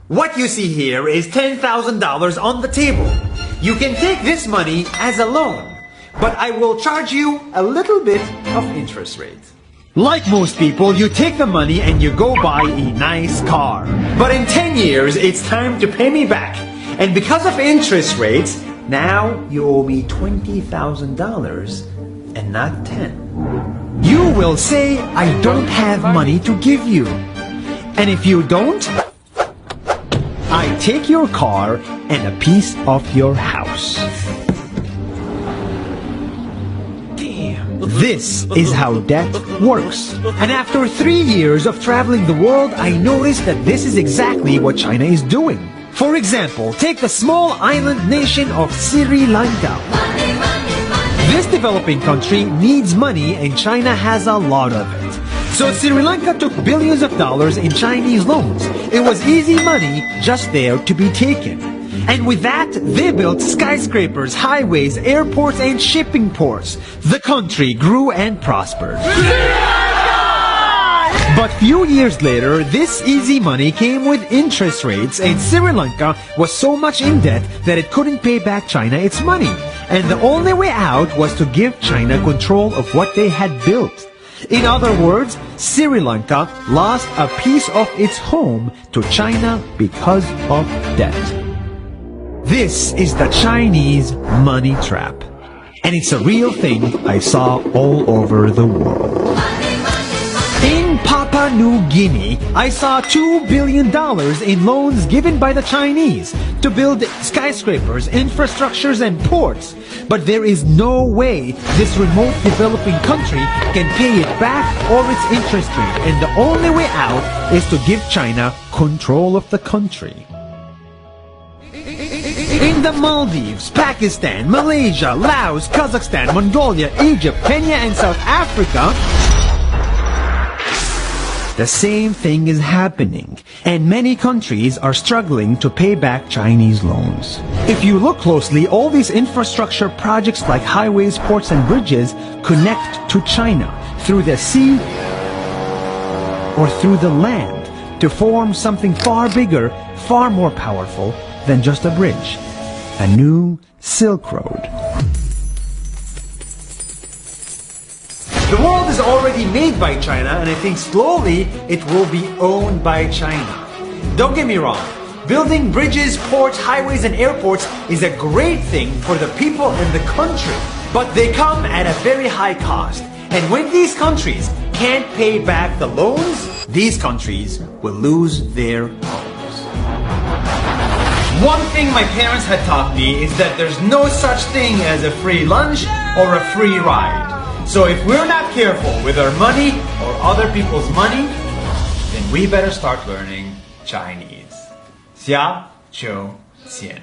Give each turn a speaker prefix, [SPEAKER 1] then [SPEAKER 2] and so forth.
[SPEAKER 1] What you see here is $10,000 on the table. You can take this money as a loan, but I will charge you a little bit of interest rate. Like most people, you take the money and you go buy a nice car. But in 10 years, it's time to pay me back. And because of interest rates, now you owe me $20,000 and not 10. You will say, I don't have money to give you. And if you don't, I take your car and a piece of your house. This is how debt works. And after 3 years of traveling the world, I noticed that this is exactly what China is doing. For example, take the small island nation of Sri Lanka. This developing country needs money and China has a lot of it. So Sri Lanka took billions of dollars in Chinese loans. It was easy money just there to be taken. And with that, they built skyscrapers, highways, airports, and shipping ports. The country grew and prospered. But few years later, this easy money came with interest rates, and Sri Lanka was so much in debt that it couldn't pay back China its money. And the only way out was to give China control of what they had built. In other words, Sri Lanka lost a piece of its home to China because of debt. This is the Chinese money trap. And it's a real thing I saw all over the world. In Papua New Guinea, I saw $2 billion in loans given by the Chinese to build skyscrapers, infrastructures, and ports. But there is no way this remote developing country can pay it back or its interest rate. And the only way out is to give China control of the country. In the Maldives, Pakistan, Malaysia, Laos, Kazakhstan, Mongolia, Egypt, Kenya, and South Africa, the same thing is happening, and many countries are struggling to pay back Chinese loans. If you look closely, all these infrastructure projects like highways, ports, and bridges connect to China through the sea or through the land to form something far bigger, far more powerful than just a bridge. A new Silk Road. The world is already made by China, and I think slowly it will be owned by China. Don't get me wrong, building bridges, ports, highways, and airports is a great thing for the people in the country, but they come at a very high cost. And when these countries can't pay back the loans, these countries will lose their homes. One thing my parents had taught me is that there's no such thing as a free lunch or a free ride. So if we're not careful with our money or other people's money, then we better start learning Chinese. 下周见。